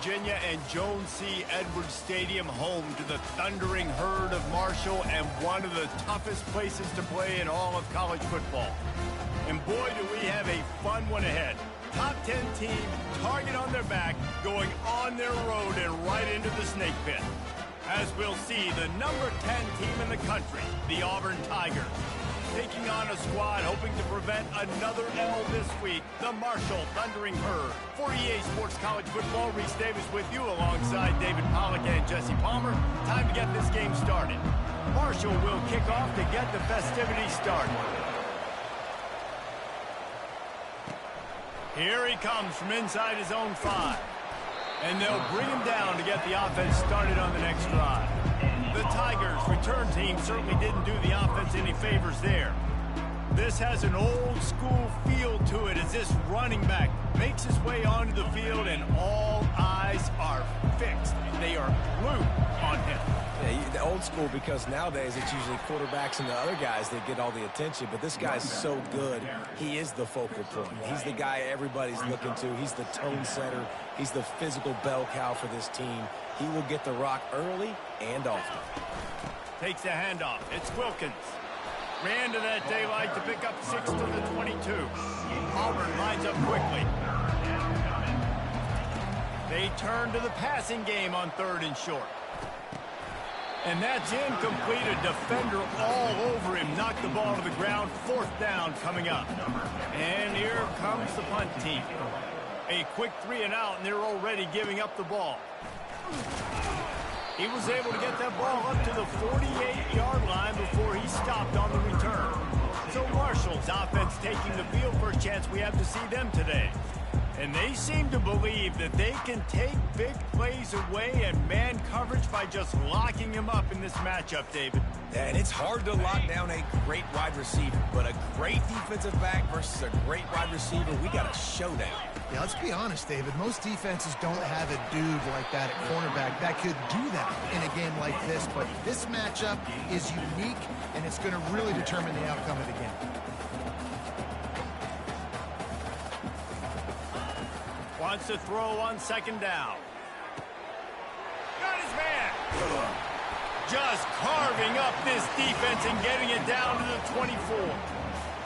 Virginia, and Jones C. Edwards Stadium, home to the thundering herd of Marshall and one of the toughest places to play in all of college football. And boy, do we have a fun one ahead. Top 10 team, target on their back, going on their road and right into the snake pit. As we'll see, the number 10 team in the country, the Auburn Tigers, taking on a squad hoping to prevent another L this week, the Marshall Thundering Herd. For EA Sports College Football, Reese Davis with you alongside David Pollack and Jesse Palmer. Time to get this game started. Marshall will kick off to get the festivities started. Here he comes from inside his own 5. And they'll bring him down to get the offense started on the next drive. The Tigers' return team certainly didn't do the offense any favors there. This has an old-school feel to it as this running back makes his way onto the field and all eyes are fixed. They are glued on him. Yeah, the old school, because nowadays it's usually quarterbacks and the other guys that get all the attention, but this guy's so good, he is the focal point. He's the guy everybody's looking to. He's the tone setter. He's the physical bell cow for this team. He will get the rock early and often. Takes the handoff. It's Wilkins. Ran to that daylight to pick up 6 to the 22. Auburn lines up quickly. They turn to the passing game on 3rd and short. And that's incomplete. A defender all over him. Knocked the ball to the ground. 4th down coming up. And here comes the punt team. A quick 3 and out, and they're already giving up the ball. He was able to get that ball up to the 48-yard line before he stopped on the return. So Marshall's offense taking the field. First chance we have to see them today. And they seem to believe that they can take big plays away and man coverage by just locking him up in this matchup, David. And it's hard to lock down a great wide receiver, but a great defensive back versus a great wide receiver, we got a showdown. Yeah, let's be honest, David. Most defenses don't have a dude like that at cornerback that could do that in a game like this, but this matchup is unique, and it's going to really determine the outcome of the game. Wants to throw on 2nd down. Got his man. Just carving up this defense and getting it down to the 24.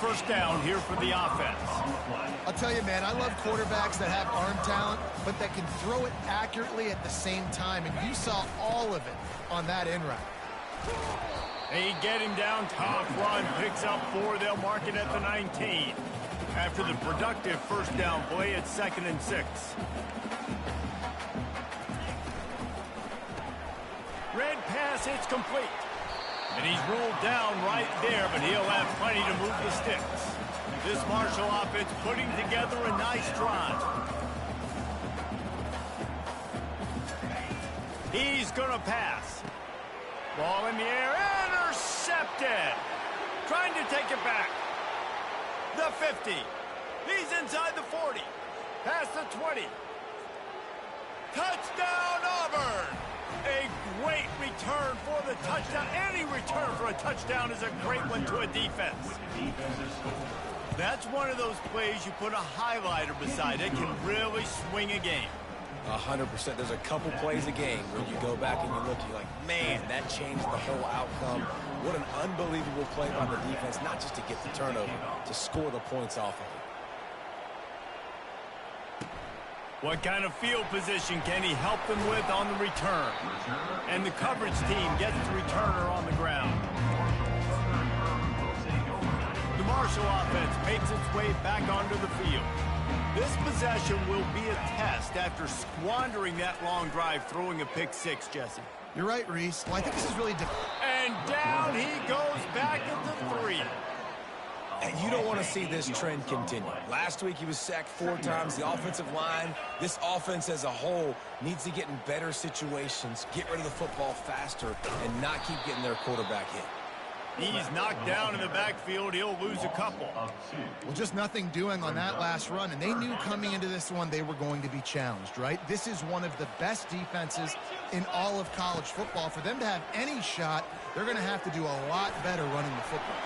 First down here for the offense. I'll tell you, man, I love quarterbacks that have arm talent, but that can throw it accurately at the same time, and you saw all of it on that in route. They get him down, top run, picks up 4. They'll mark it at the 19. After the productive first down play, it's 2nd and 6. Red pass, it's complete. And he's ruled down right there, but he'll have plenty to move the sticks. This Marshall offense putting together a nice drive. He's going to pass. Ball in the air, intercepted. Trying to take it back. The 50. He's inside the 40. Past the 20. Touchdown, Auburn! A great return for the touchdown. Any return for a touchdown is a great one to a defense. That's one of those plays you put a highlighter beside. It can really swing a game. 100%. There's a couple plays a game where you go back and you look, you're like, man, that changed the whole outcome. What an unbelievable play by the defense, not just to get the turnover, to score the points off of it. What kind of field position can he help them with on the return? And the coverage team gets the returner on the ground. The Marshall offense makes its way back onto the field. This possession will be a test after squandering that long drive, throwing a pick 6, Jesse. You're right, Reese. Well, I think this is really... And down he goes back at the 3. And you don't want to see this trend continue. Last week he was sacked 4 times. The offensive line, this offense as a whole, needs to get in better situations, get rid of the football faster, and not keep getting their quarterback hit. He's knocked down in the backfield. He'll lose a couple. Well, just nothing doing on that last run, and they knew coming into this one they were going to be challenged, right? This is one of the best defenses in all of college football. For them to have any shot, they're going to have to do a lot better running the football.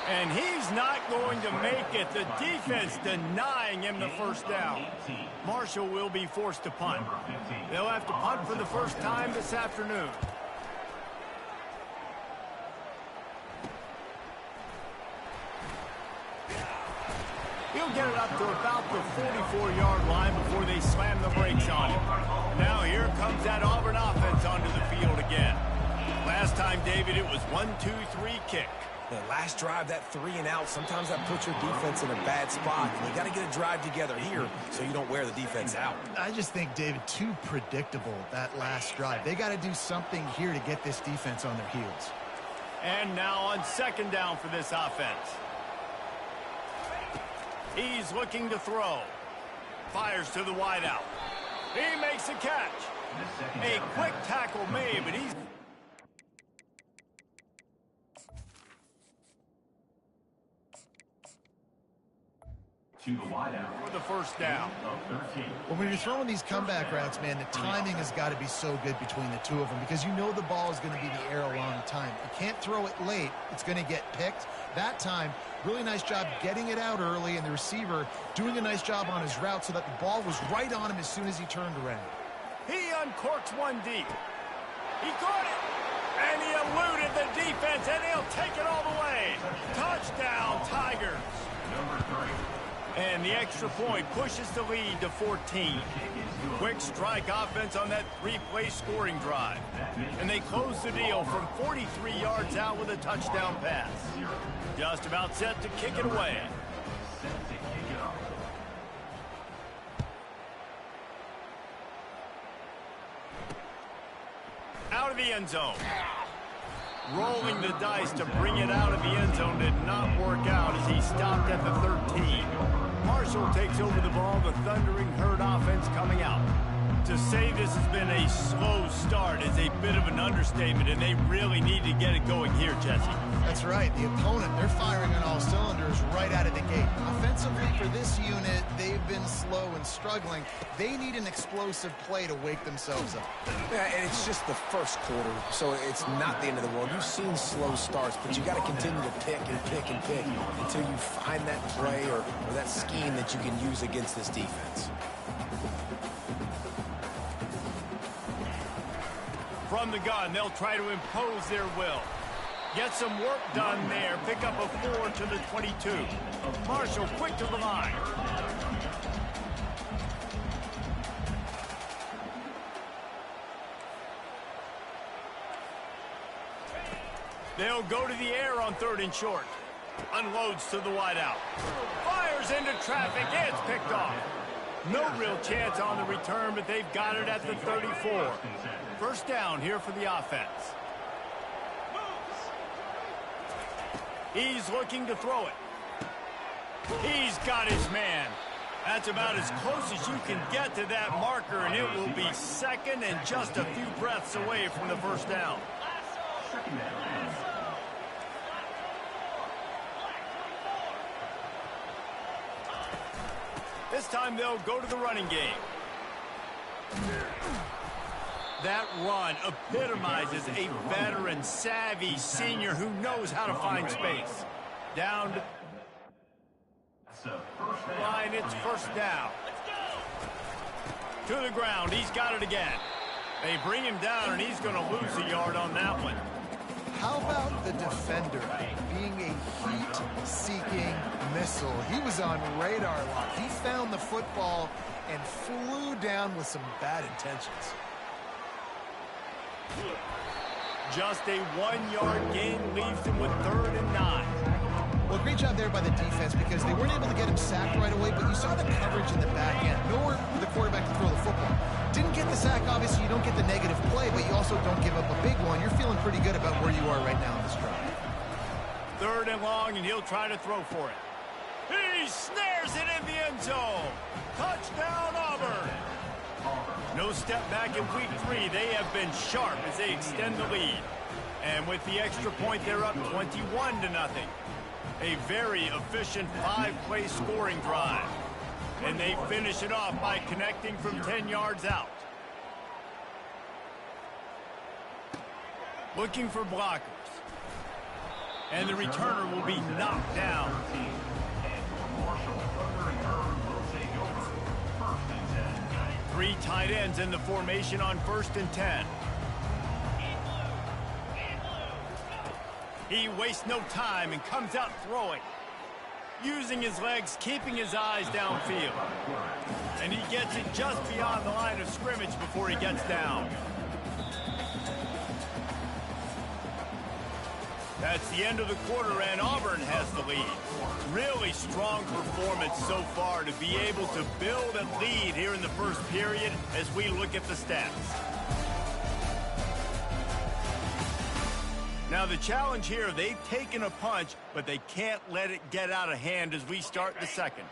And he's not going to make it. The defense denying him the first down. Marshall will be forced to punt. They'll have to punt for the first time this afternoon. He'll get it up to about the 44-yard line before they slam the brakes on him. Now here comes that Auburn offense onto the field again. Last time, David, it was 1-2-3 kick. The last drive, that 3-and-out, sometimes that puts your defense in a bad spot. You got to get a drive together here so you don't wear the defense out. I just think, David, too predictable, that last drive. They got to do something here to get this defense on their heels. And now on second down for this offense. He's looking to throw. Fires to the wideout. He makes a catch. A quick tackle made, but he's... to the wideout for the first down. Well, when you're throwing these comeback routes, man, the timing has got to be so good between the two of them because you know the ball is going to be in the air a long time. You can't throw it late. It's going to get picked. That time, really nice job getting it out early, and the receiver doing a nice job on his route so that the ball was right on him as soon as he turned around. He uncorks one deep. He caught it. And he eluded the defense, and he'll take it all the way. Touchdown, Tigers. Number 3. And the extra point pushes the lead to 14. Quick strike offense on that 3-play scoring drive. And they close the deal from 43 yards out with a touchdown pass. Just about set to kick it away. Out of the end zone. Rolling the dice to bring it out of the end zone did not work out as he stopped at the 13. Marshall takes over the ball, the Thundering Herd offense coming out. To say this has been a slow start is a bit of an understatement, and they really need to get it going here, Jesse. That's right. The opponent, they're firing on all cylinders right out of the gate. Offensively, for this unit, they've been slow and struggling. They need an explosive play to wake themselves up. Yeah, and it's just the first quarter, so it's not the end of the world. You've seen slow starts, but you got to continue to pick and pick and pick until you find that play or that scheme that you can use against this defense. From the gun, they'll try to impose their will. Get some work done there. Pick up a 4 to the 22. Marshall quick to the line. They'll go to the air on 3rd and short. Unloads to the wideout. Fires into traffic. It's picked off. No real chance on the return, but they've got it at the 34. First down here for the offense. He's looking to throw it. He's got his man. That's about as close as you can get to that marker, and it will be second and just a few breaths away from the first down. This time they'll go to the running game. That run epitomizes a veteran, savvy senior who knows how to find space. Down to the line, it's first down. To the ground, he's got it again. They bring him down, and he's going to lose a yard on that one. How about the defender being a heat-seeking missile? He was on radar lock. He found the football and flew down with some bad intentions. Just a 1-yard gain leaves him with 3rd and 9. Well, great job there by the defense because they weren't able to get him sacked right away, but you saw the coverage in the back end. Nowhere for the quarterback to throw the football. Didn't get the sack, obviously you don't get the negative play, but you also don't give up a big one. You're feeling pretty good about where you are right now in this drive. 3rd and long, and he'll try to throw for it. He snares it in the end zone. Touchdown, Auburn. No step back in week 3. They have been sharp as they extend the lead. And with the extra point, they're up 21-0. A very efficient 5-play scoring drive. And they finish it off by connecting from 10 yards out. Looking for blockers. And the returner will be knocked down. Three tight ends in the formation on 1st and 10. He wastes no time and comes out throwing. Using his legs, keeping his eyes downfield. And he gets it just beyond the line of scrimmage before he gets down. That's the end of the quarter, and Auburn has the lead. Really strong performance so far to be able to build a lead here in the first period as we look at the stats. Now the challenge here, they've taken a punch, but they can't let it get out of hand as we start the second.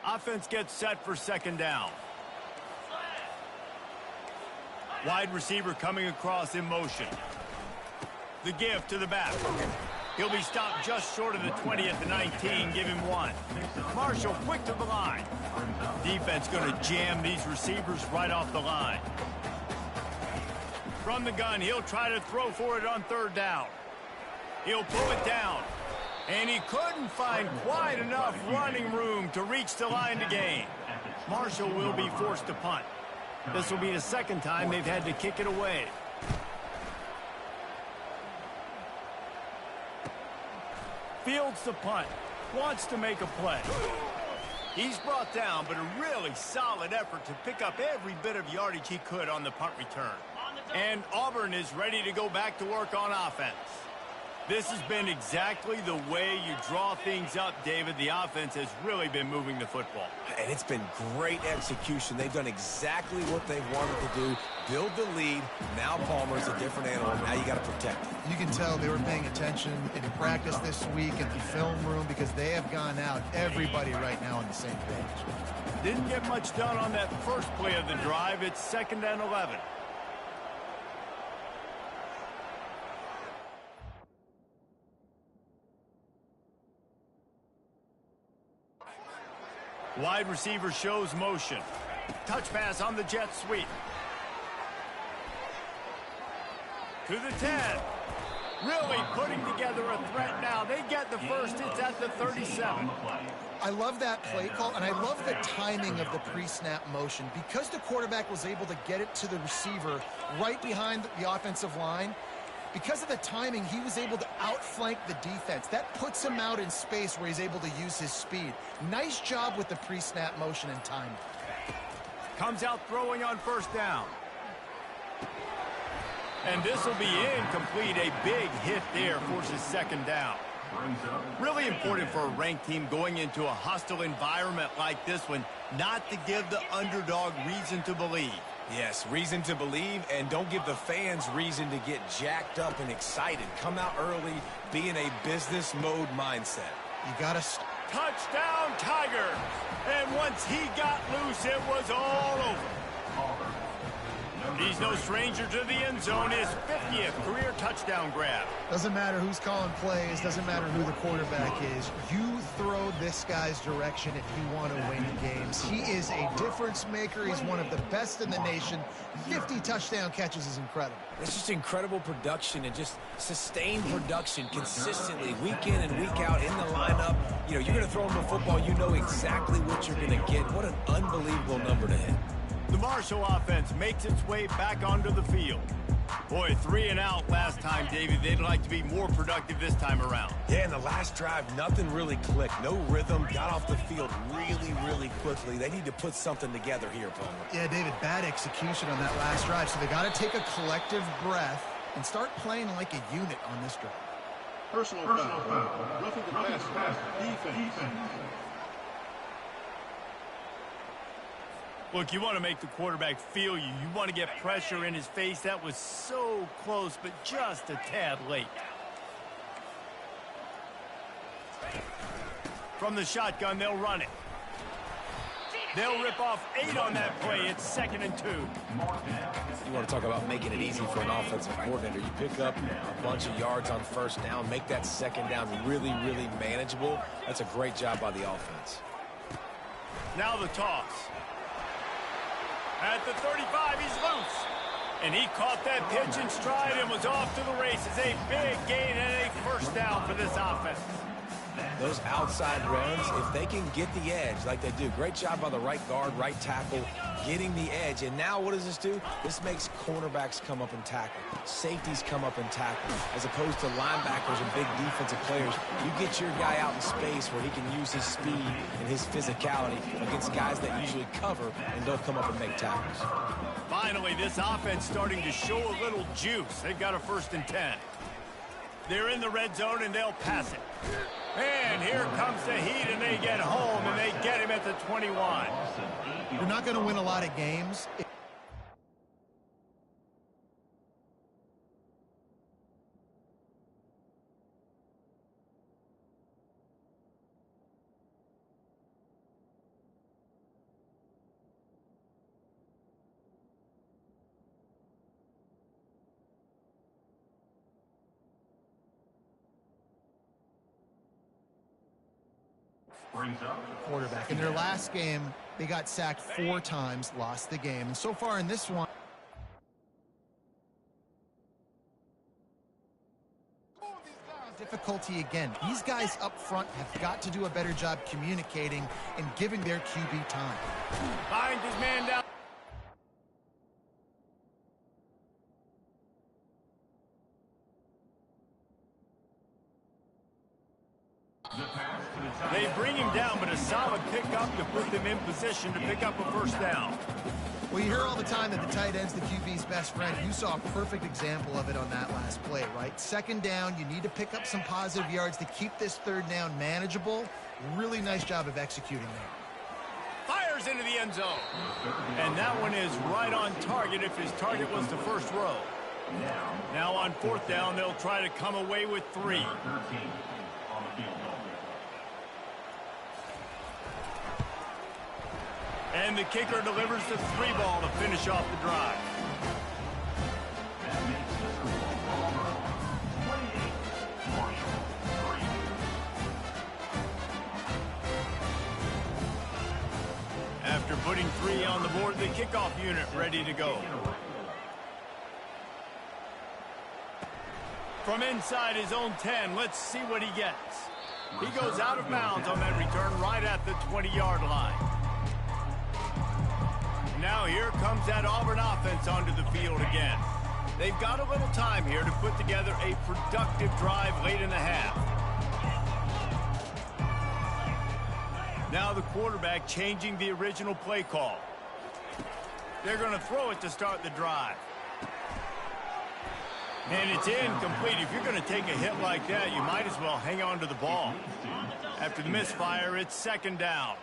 Offense gets set for 2nd down. Wide receiver coming across in motion. The give to the back. He'll be stopped just short of the 20 at the 19. Give him 1. Marshall quick to the line. Defense going to jam these receivers right off the line. From the gun, he'll try to throw for it on 3rd down. He'll pull it down. And he couldn't find quite enough running room to reach the line to gain. Marshall will be forced to punt. This will be the 2nd time they've had to kick it away. Fields the punt. Wants to make a play. He's brought down, but a really solid effort to pick up every bit of yardage he could on the punt return. And Auburn is ready to go back to work on offense. This has been exactly the way you draw things up, David. The offense has really been moving the football. And it's been great execution. They've done exactly what they've wanted to do. Build the lead. Now Palmer's a different animal. Now you got to protect him. You can tell they were paying attention in practice this week in the film room because they have gone out, everybody right now on the same page. Didn't get much done on that first play of the drive. It's 2nd and 11. Wide receiver shows motion. Touch pass on the jet sweep. To the 10. Really putting together a threat now. They get the first. It's at the 37. I love that play call, and I love the timing of the pre-snap motion. Because the quarterback was able to get it to the receiver right behind the offensive line, because of the timing, he was able to outflank the defense. That puts him out in space where he's able to use his speed. Nice job with the pre-snap motion and timing. Comes out throwing on 1st down. And this will be incomplete. A big hit there forces 2nd down. Really important for a ranked team going into a hostile environment like this one, not to give the underdog reason to believe. Yes, reason to believe, and don't give the fans reason to get jacked up and excited. Come out early, be in a business mode mindset. You got to... Touchdown, Tiger! And once he got loose, it was all over. He's no stranger to the end zone. His 50th career touchdown grab. Doesn't matter who's calling plays. Doesn't matter who the quarterback is. You throw this guy's direction if you want to win games. He is a difference maker. He's one of the best in the nation. 50 touchdown catches is incredible. It's just incredible production and just sustained production consistently, week in and week out in the lineup. You know, you're going to throw him the football. You know exactly what you're going to get. What an unbelievable number to hit. The Marshall offense makes its way back onto the field. Boy, 3 and out last time, Davey. They'd like to be more productive this time around. Yeah, in the last drive, nothing really clicked. No rhythm. Got off the field really quickly. They need to put something together here, Palmer. Yeah, David, bad execution on that last drive. So they got to take a collective breath and start playing like a unit on this drive. Personal foul. Roughing the pass. Defense. Look, you want to make the quarterback feel you. You want to get pressure in his face. That was so close, but just a tad late. From the shotgun, they'll run it. They'll rip off 8 on that play. It's 2nd and 2. You want to talk about making it easy for an offensive coordinator. You pick up a bunch of yards on 1st down, make that 2nd down really manageable. That's a great job by the offense. Now the toss. At the 35, he's loose. And he caught that pitch in stride and was off to the races. A big gain and a first down for this offense. Those outside runs, if they can get the edge like they do, great job by the right guard, right tackle, getting the edge. And now what does this do? This makes cornerbacks come up and tackle. Safeties come up and tackle. As opposed to linebackers and big defensive players, you get your guy out in space where he can use his speed and his physicality against guys that usually cover and don't come up and make tackles. Finally, this offense starting to show a little juice. They've got a 1st and 10. They're in the red zone, and they'll pass it. And here comes the heat, and they get home, and they get him at the 21. You're not going to win a lot of games. Quarterback. In their last game, they got sacked 4 times, lost the game. And so far in this one, difficulty again. These guys up front have got to do a better job communicating and giving their QB time. Finds his man down. They bring him down, but a solid pickup to put them in position to pick up a 1st down. Well, you hear all the time that the tight end's the QB's best friend. You saw a perfect example of it on that last play, right? 2nd down, you need to pick up some positive yards to keep this 3rd down manageable. Really nice job of executing that. Fires into the end zone. And that one is right on target if his target was the 1st row. Now on 4th down, they'll try to come away with 3. And the kicker delivers the 3 ball to finish off the drive. After putting 3 on the board, the kickoff unit ready to go. From inside his own 10, let's see what he gets. He goes out of bounds on that return right at the 20-yard line. Now here comes that Auburn offense onto the field again. They've got a little time here to put together a productive drive late in the half. Now the quarterback changing the original play call. They're going to throw it to start the drive. And it's incomplete. If you're going to take a hit like that, you might as well hang on to the ball. After the misfire, it's 2nd down.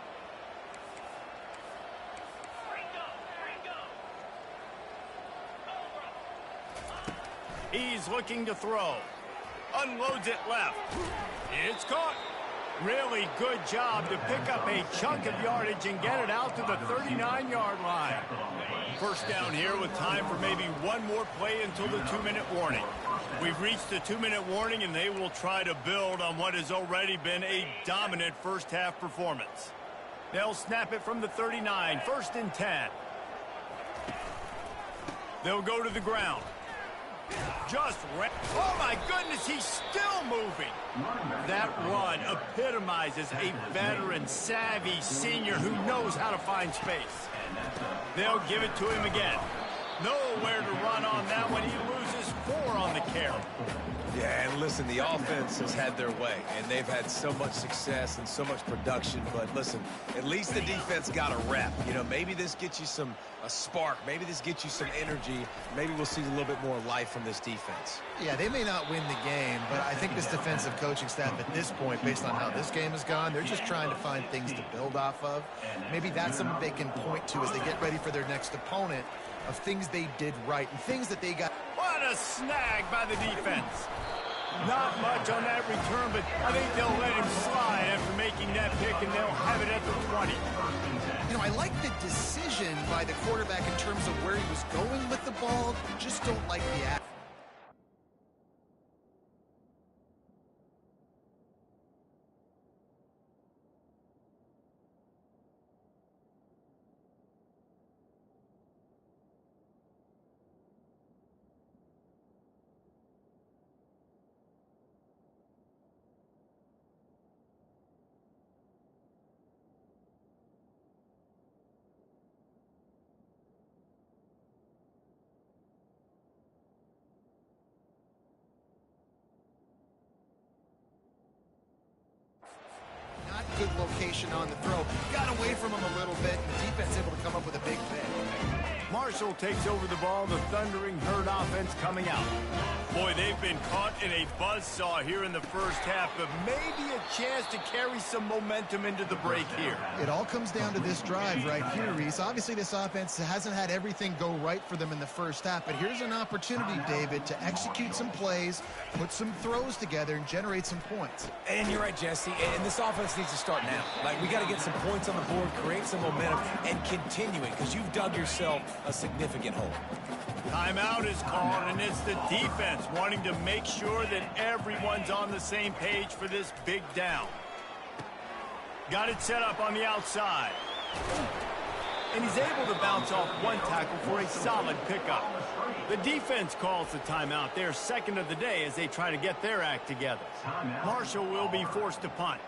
He's looking to throw. Unloads it left. It's caught. Really good job to pick up a chunk of yardage and get it out to the 39-yard line. 1st down here with time for maybe one more play until the 2-minute warning. We've reached the 2-minute warning, and they will try to build on what has already been a dominant 1st half performance. They'll snap it from the 39, 1st and 10. They'll go to the ground. Oh my goodness, he's still moving. That run epitomizes a veteran, savvy senior who knows how to find space. They'll give it to him again. Nowhere to run on that one. He loses 4 on the carry. Yeah, and listen, the offense has had their way, and they've had so much success and so much production. But listen, at least the defense got a rep. You know, maybe this gets you a spark. Maybe this gets you some energy. Maybe we'll see a little bit more life from this defense. Yeah, they may not win the game, but I think this defensive coaching staff at this point, based on how this game has gone, they're just trying to find things to build off of. Maybe that's something they can point to as they get ready for their next opponent, of things they did right and things that they got. What a snag by the defense. Not much on that return, but I think they'll let him slide after making that pick, and they'll have it at the 20. You know, I like the decision by the quarterback in terms of where he was going with the ball. Just don't like the act. location on the throw. Got away from him a little bit, and the defense able to come up with a big pick. Marshall takes over the ball. The Thundering Herd offense coming out. Boy, they've been caught in a buzzsaw here in the first half, but maybe a chance to carry some momentum into the break here. It all comes down to this drive right here, Reese. Obviously, this offense hasn't had everything go right for them in the first half, but here's an opportunity, David, to execute some plays, put some throws together, and generate some points. And you're right, Jesse, and this offense needs to start now. Like, we got to get some points on the board, create some momentum, and continue it, because you've dug yourself a significant hole. Timeout is called, and it's the defense wanting to make sure that everyone's on the same page for this big down. Got it set up on the outside. And he's able to bounce off one tackle for a solid pickup. The defense calls the timeout. They're second of the day as they try to get their act together. Marshall will be forced to punt.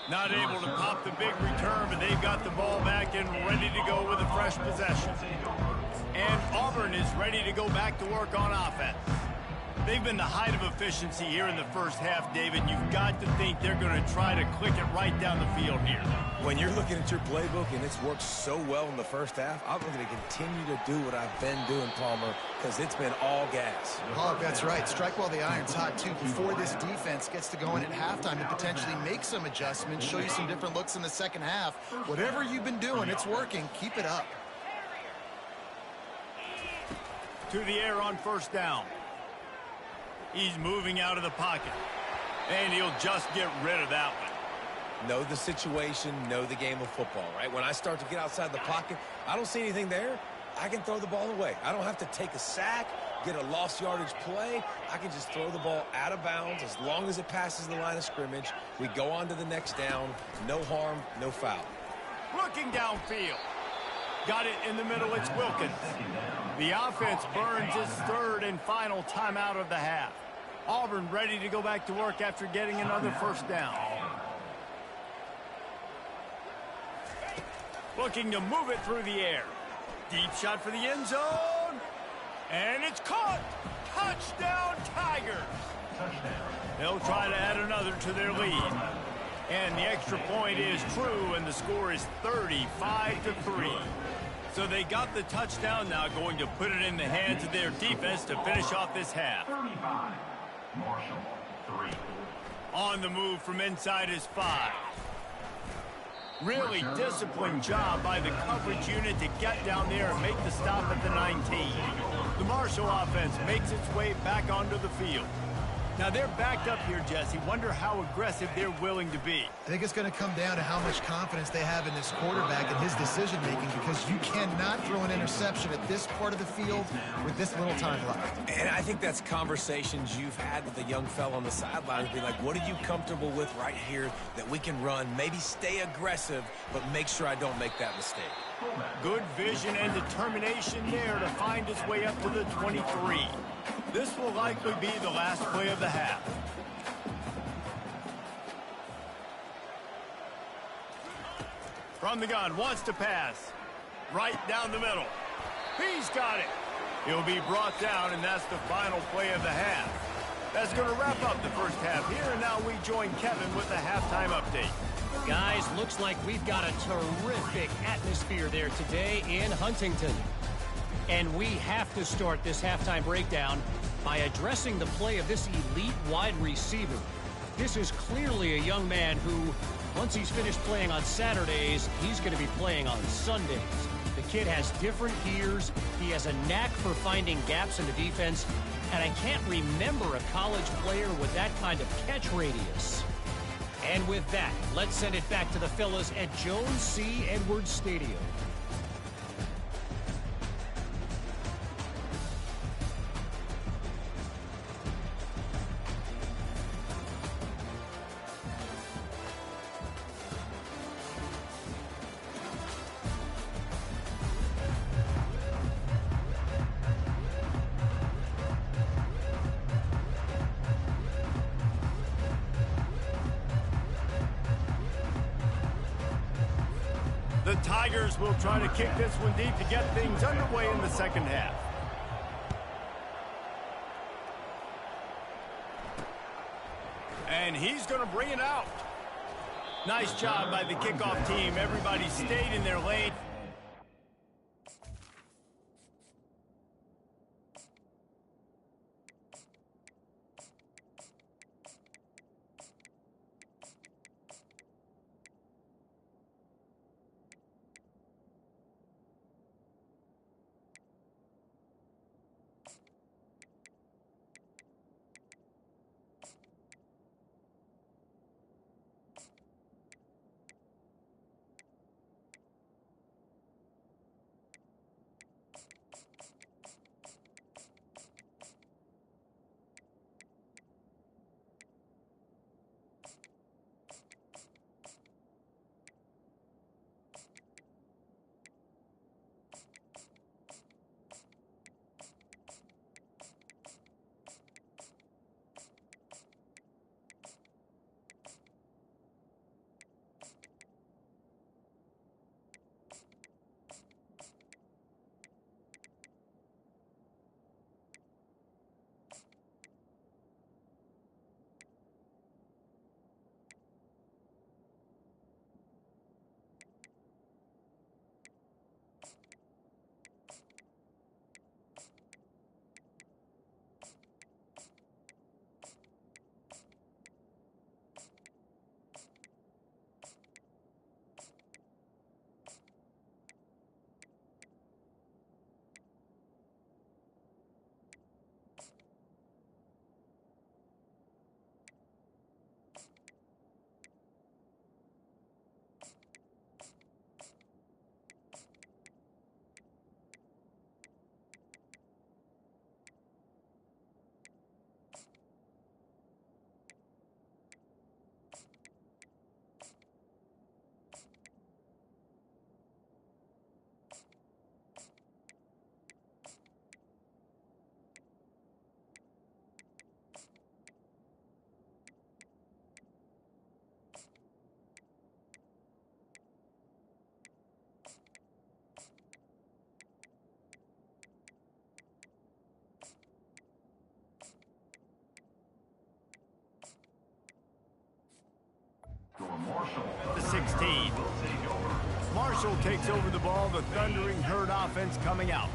Not able to pop the big return, but they've got the ball back and ready to go with a fresh possession. And Auburn is ready to go back to work on offense. They've been the height of efficiency here in the first half, David. You've got to think they're going to try to click it right down the field here. When you're looking at your playbook and it's worked so well in the first half, I'm going to continue to do what I've been doing, Palmer, because it's been all gas. Oh, that's right. Strike while the iron's hot, too, before this defense gets to go in at halftime to potentially make some adjustments, show you some different looks in the second half. Whatever you've been doing, it's working. Keep it up. To the air on first down. He's moving out of the pocket. And he'll just get rid of that one. Know the situation, know the game of football, right? When I start to get outside the pocket, I don't see anything there. I can throw the ball away. I don't have to take a sack, get a lost yardage play. I can just throw the ball out of bounds as long as it passes the line of scrimmage. We go on to the next down. No harm, no foul. Looking downfield. Got it in the middle. It's Wilkins. The offense burns its third and final timeout of the half. Auburn ready to go back to work after getting another first down. Looking to move it through the air. Deep shot for the end zone. And it's caught. Touchdown, Tigers. They'll try to add another to their lead. And the extra point is true, and the score is 35-3. So they got the touchdown, now going to put it in the hands of their defense to finish off this half. 35, Marshall, 3. On the move from inside is 5. Really disciplined job by the coverage unit to get down there and make the stop at the 19. The Marshall offense makes its way back onto the field. Now they're backed up here, Jesse. Wonder how aggressive they're willing to be. I think it's going to come down to how much confidence they have in this quarterback and his decision-making, because you cannot throw an interception at this part of the field with this little time left. And I think that's conversations you've had with a young fella on the sidelines. Be like, what are you comfortable with right here that we can run? Maybe stay aggressive, but make sure I don't make that mistake. Good vision and determination there to find his way up to the 23. This will likely be the last play of the half. From the gun, wants to pass. Right down the middle. He's got it. He'll be brought down, and that's the final play of the half. That's going to wrap up the first half here, and now we join Kevin with the halftime update. Guys, looks like we've got a terrific atmosphere there today in Huntington. And we have to start this halftime breakdown by addressing the play of this elite wide receiver. This is clearly a young man who, once he's finished playing on Saturdays, he's going to be playing on Sundays. The kid has different gears. He has a knack for finding gaps in the defense. And I can't remember a college player with that kind of catch radius. And with that, let's send it back to the fellas at Jones C. Edwards Stadium. The Tigers will try to kick this one deep to get things underway in the second half. and he's going to bring it out. Nice job by the kickoff team. Everybody stayed in their lane. The 16. Marshall takes over the ball. The Thundering Herd offense coming out.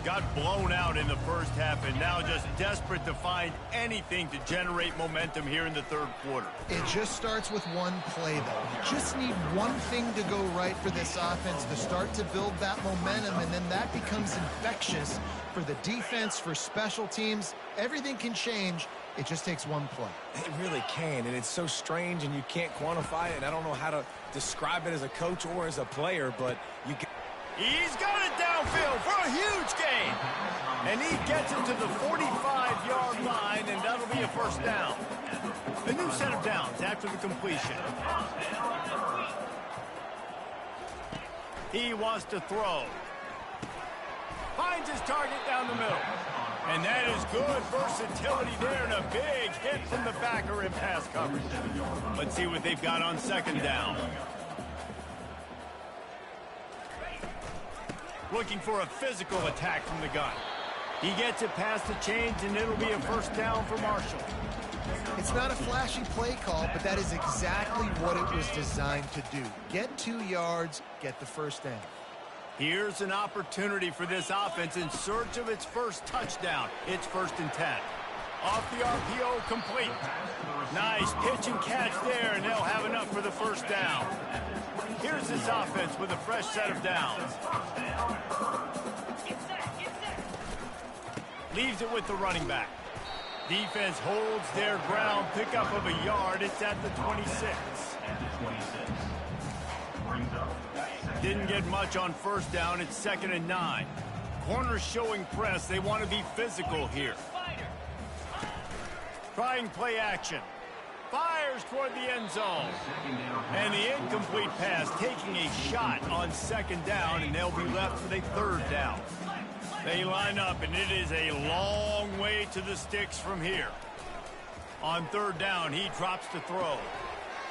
Got blown out in the first half and now just desperate to find anything to generate momentum here in the third quarter. It just starts with one play, though. You just need one thing to go right for this offense to start to build that momentum, and then that becomes infectious for the defense, for special teams. Everything can change. It just takes one play. It really can, and it's so strange, and you can't quantify it. I don't know how to describe it as a coach or as a player, but you get... He's got it downfield for a huge gain. And he gets it to the 45-yard line, and that'll be a first down. The new set of downs after the completion. He wants to throw. Finds his target down the middle. And that is good versatility there, and a big hit from the backer in pass coverage. Let's see what they've got on second down. Looking for a physical attack from the gun. He gets it past the chains, and it'll be a first down for Marshall. It's not a flashy play call, but that is exactly what it was designed to do. Get 2 yards, get the first down. Here's an opportunity for this offense in search of its first touchdown. It's 1st and 10. Off the RPO, complete. Nice pitch and catch there, and they'll have enough for the first down. Here's this offense with a fresh set of downs. Leaves it with the running back. Defense holds their ground, pickup of a yard. It's at the 26. Didn't get much on first down. It's 2nd and 9. Corners showing press. They want to be physical here. Trying play action. Fires toward the end zone. And the incomplete pass taking a shot on 2nd down, and they'll be left with a 3rd down. They line up, and it is a long way to the sticks from here. On 3rd down, he drops to throw.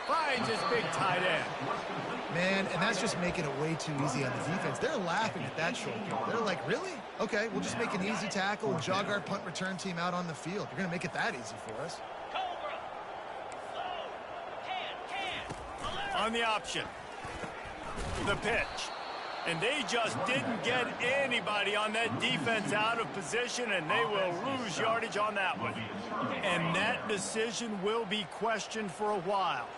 Finds his big tight end. Man, and that's just making it way too easy on the defense. They're laughing at that short game. They're like, really? Okay, we'll just make an easy tackle and jog our punt return team out on the field. You're going to make it that easy for us. On the option. The pitch. And they just didn't get anybody on that defense out of position, and they will lose yardage on that one. And that decision will be questioned for a while.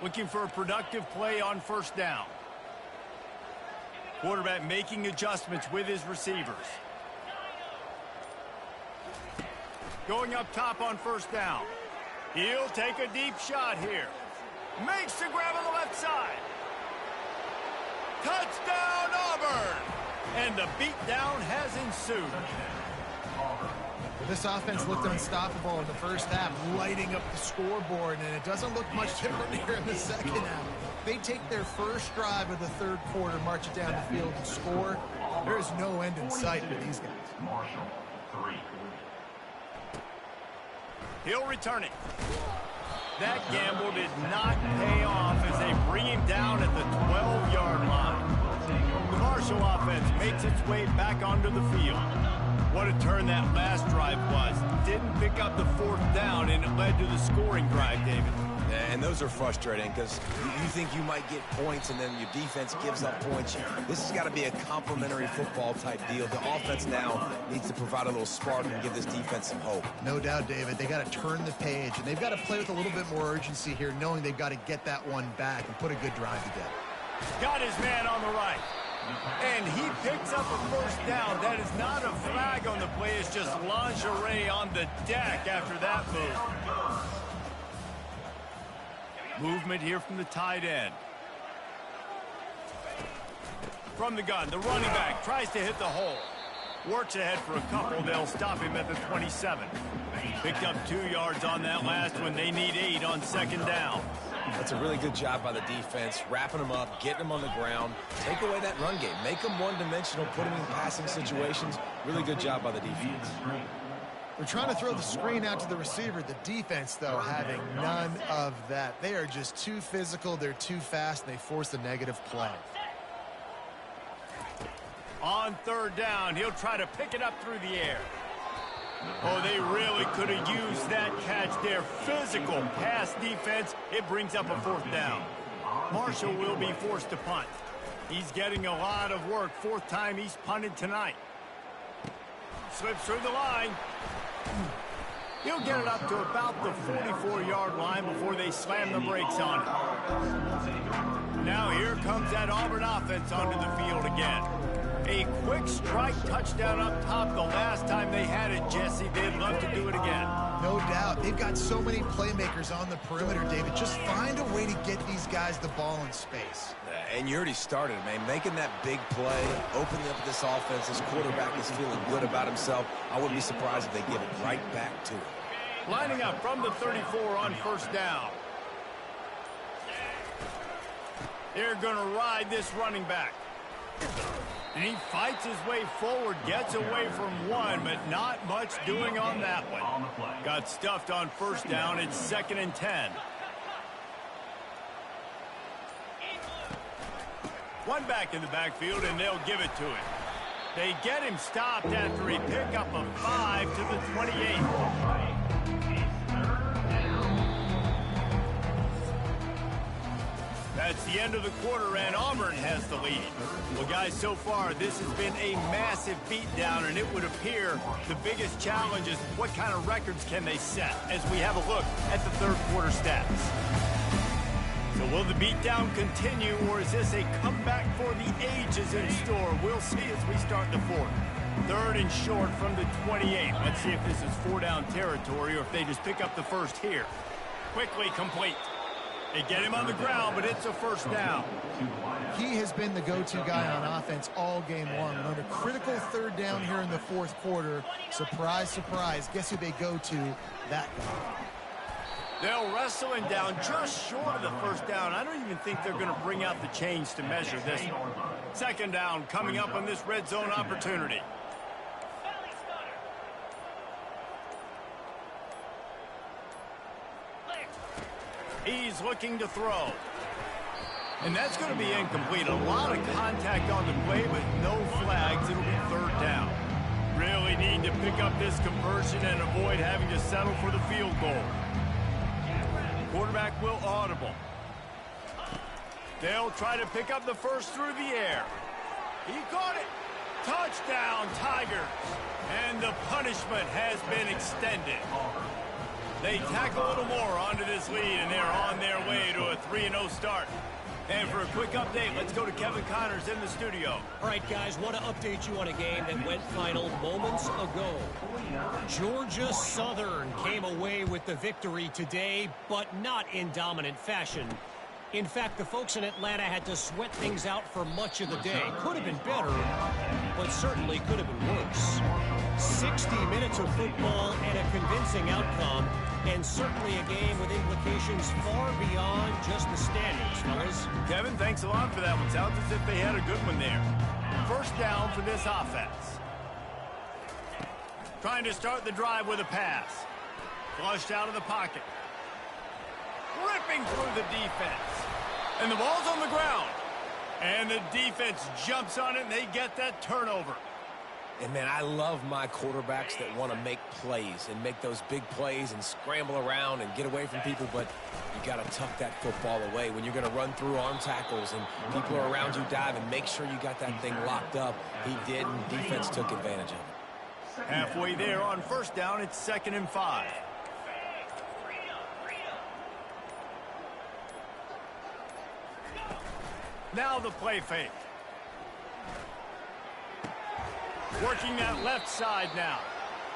Looking for a productive play on first down. Quarterback making adjustments with his receivers. Going up top on first down. He'll take a deep shot here. Makes the grab on the left side. Touchdown, Auburn! And the beatdown has ensued. This offense looked unstoppable in the first half, lighting up the scoreboard, and it doesn't look much different here in the second half. They take their first drive of the third quarter, march it down the field, and score. There is no end in sight for these guys. Marshall, 3. He'll return it. That gamble did not pay off as they bring him down at the 12-yard line. The Marshall offense makes its way back onto the field. What a turn that last drive was. Didn't pick up the fourth down, and it led to the scoring drive, David. And those are frustrating because you think you might get points and then your defense gives up points. This has got to be a complementary football type deal. The offense now needs to provide a little spark and give this defense some hope. No doubt, David. They got to turn the page, and they've got to play with a little bit more urgency here, knowing they've got to get that one back and put a good drive together. Got his man on the right. And he picks up a first down. That is not a flag on the play. It's just lingerie on the deck after that move. Movement here from the tight end. From the gun, the running back tries to hit the hole. Works ahead for a couple. They'll stop him at the 27. Picked up 2 yards on that last one. They need 8 on second down. That's a really good job by the defense, wrapping them up, getting them on the ground. Take away that run game. Make them one-dimensional, put them in passing situations. Really good job by the defense. They're trying to throw the screen out to the receiver. The defense, though, having none of that. They are just too physical. They're too fast, and they force a negative play. On third down, he'll try to pick it up through the air. Oh, they really could have used that catch there. Physical pass defense. It brings up a fourth down. Marshall will be forced to punt. He's getting a lot of work. Fourth time he's punted tonight. Slips through the line. He'll get it up to about the 44-yard line before they slam the brakes on it. Now here comes that Auburn offense onto the field again. A quick strike touchdown up top the last time they had it, Jesse. They'd love to do it again. No doubt. They've got so many playmakers on the perimeter, David. Just find a way to get these guys the ball in space. And you already started, man. Making that big play, opening up this offense. This quarterback is feeling good about himself. I wouldn't be surprised if they give it right back to him. Lining up from the 34 on first down. They're going to ride this running back. And he fights his way forward, gets away from one, but not much doing on that one. Got stuffed on first down. It's 2nd and 10. One back in the backfield, and they'll give it to him. They get him stopped after he picked up a 5 to the 28. That's the end of the quarter, and Auburn has the lead. Well, guys, so far, this has been a massive beatdown, and it would appear the biggest challenge is what kind of records can they set as we have a look at the third quarter stats. So will the beatdown continue, or is this a comeback for the ages in store? We'll see as we start the fourth. 3rd and short from the 28. Let's see if this is 4-down territory or if they just pick up the first here. Quickly complete. They get him on the ground, but it's a first down. He has been the go-to guy on offense all game long. And on a critical 3rd down here in the 4th quarter, surprise, surprise, guess who they go to? That guy. They'll wrestle him down just short of the first down. I don't even think they're going to bring out the chains to measure this one. 2nd down coming up on this red zone opportunity. He's looking to throw. And that's going to be incomplete. A lot of contact on the play, but no flags. It'll be 3rd down. Really need to pick up this conversion and avoid having to settle for the field goal. Quarterback will audible. They'll try to pick up the first through the air. He caught it. Touchdown, Tigers. And the punishment has been extended. They tack a little more onto this lead, and they're on their way to a 3-0 start. And for a quick update, let's go to Kevin Connors in the studio. All right, guys, want to update you on a game that went final moments ago. Georgia Southern came away with the victory today, but not in dominant fashion. In fact, the folks in Atlanta had to sweat things out for much of the day. Could have been better, but certainly could have been worse. 60 minutes of football and a convincing outcome, and certainly a game with implications far beyond just the standings, fellas. Kevin, thanks a lot for that one. Sounds as if they had a good one there. First down for this offense. Trying to start the drive with a pass. Flushed out of the pocket. Ripping through the defense. And the ball's on the ground. And the defense jumps on it, and they get that turnover. And, man, I love my quarterbacks that want to make plays and make those big plays and scramble around and get away from people, but you got to tuck that football away when you're going to run through arm tackles and people are around you diving. Make sure you got that thing locked up. He did, and defense took advantage of it. Halfway there on first down, it's 2nd and 5. Now the play fake. Working that left side now.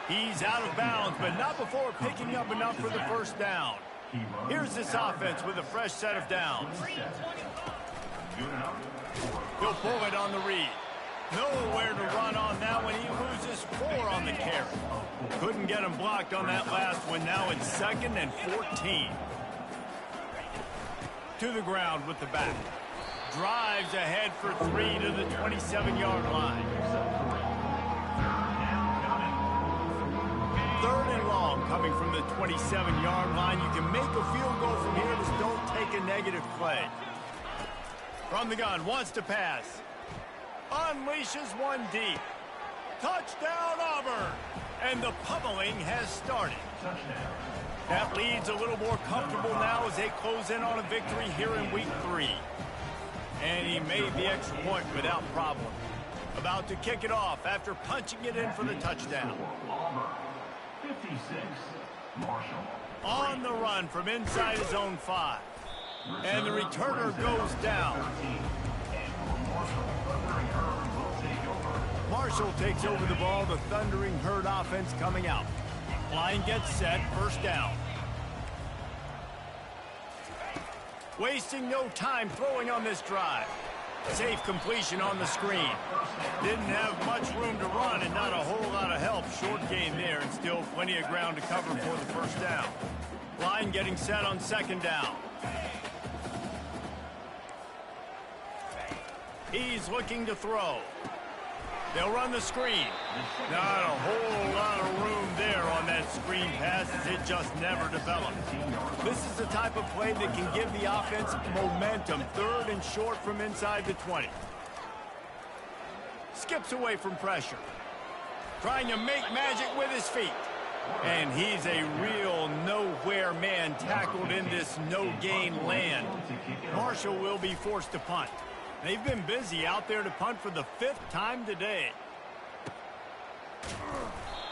He's out of bounds, but not before picking up enough for the first down. Here's this offense with a fresh set of downs. He'll pull it on the read. Nowhere to run on that one. He loses 4 on the carry. Couldn't get him blocked on that last one. Now it's 2nd and 14. To the ground with the back. Drives ahead for 3 to the 27-yard line. 3rd and long coming from the 27-yard line. You can make a field goal from here. Just don't take a negative play. From the gun, wants to pass. Unleashes one deep. Touchdown, Auburn. And the pummeling has started. That lead's a little more comfortable now as they close in on a victory here in week 3. And he made the extra point without problem. About to kick it off after punching it in for the touchdown. 56, Marshall. On the run from inside his own 5. And the returner goes down. Marshall takes over the ball. The Thundering Herd offense coming out. Line gets set. First down. Wasting no time throwing on this drive. Safe completion on the screen. Didn't have much room to run and not a whole lot of help. Short gain there and still plenty of ground to cover for the first down. Line getting set on 2nd down. He's looking to throw. They'll run the screen. Not a whole lot of room there on that screen pass as it just never developed. This is the type of play that can give the offense momentum. 3rd and short from inside the 20. Skips away from pressure. Trying to make magic with his feet. And he's a real nowhere man tackled in this no-gain land. Marshall will be forced to punt. They've been busy out there to punt for the 5th time today.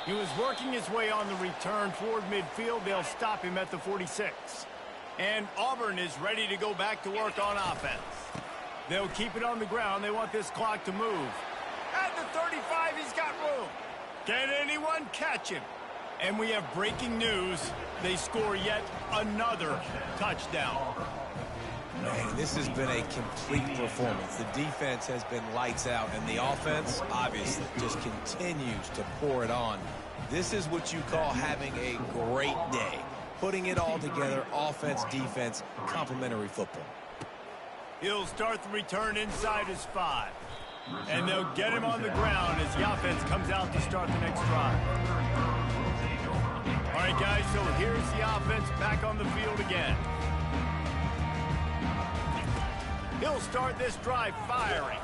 He was working his way on the return toward midfield. They'll stop him at the 46. And Auburn is ready to go back to work on offense. They'll keep it on the ground. They want this clock to move. At the 35, he's got room. Can anyone catch him? And we have breaking news. They score yet another touchdown. Man, this has been a complete performance. The defense has been lights out, and the offense, obviously, just continues to pour it on. This is what you call having a great day. Putting it all together, offense, defense, complementary football. He'll start the return inside his 5. And they'll get him on the ground as the offense comes out to start the next drive. All right, guys, so here's the offense back on the field again. He'll start this drive firing.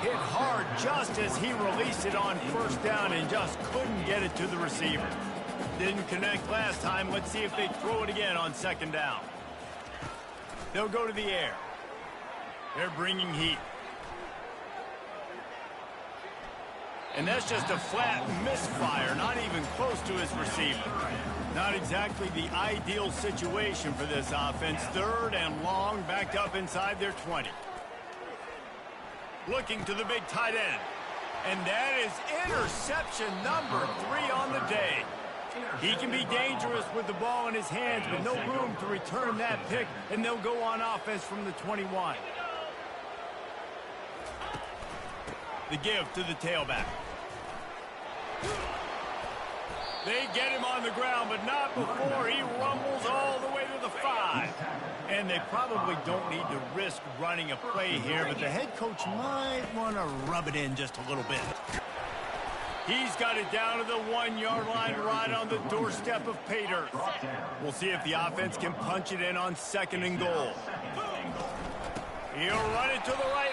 Hit hard just as he released it on first down and just couldn't get it to the receiver. Didn't connect last time. Let's see if they throw it again on 2nd down. They'll go to the air. They're bringing heat. And that's just a flat misfire, not even close to his receiver. Not exactly the ideal situation for this offense. 3rd and long, backed up inside their 20. Looking to the big tight end. And that is interception number 3 on the day. He can be dangerous with the ball in his hands, but no room to return that pick, and they'll go on offense from the 21. The give to the tailback. They get him on the ground, but not before he rumbles all the way to the 5. And they probably don't need to risk running a play here, but the head coach might want to rub it in just a little bit. He's got it down to the 1-yard line right on the doorstep of pay dirt. We'll see if the offense can punch it in on 2nd and goal. He'll run it to the right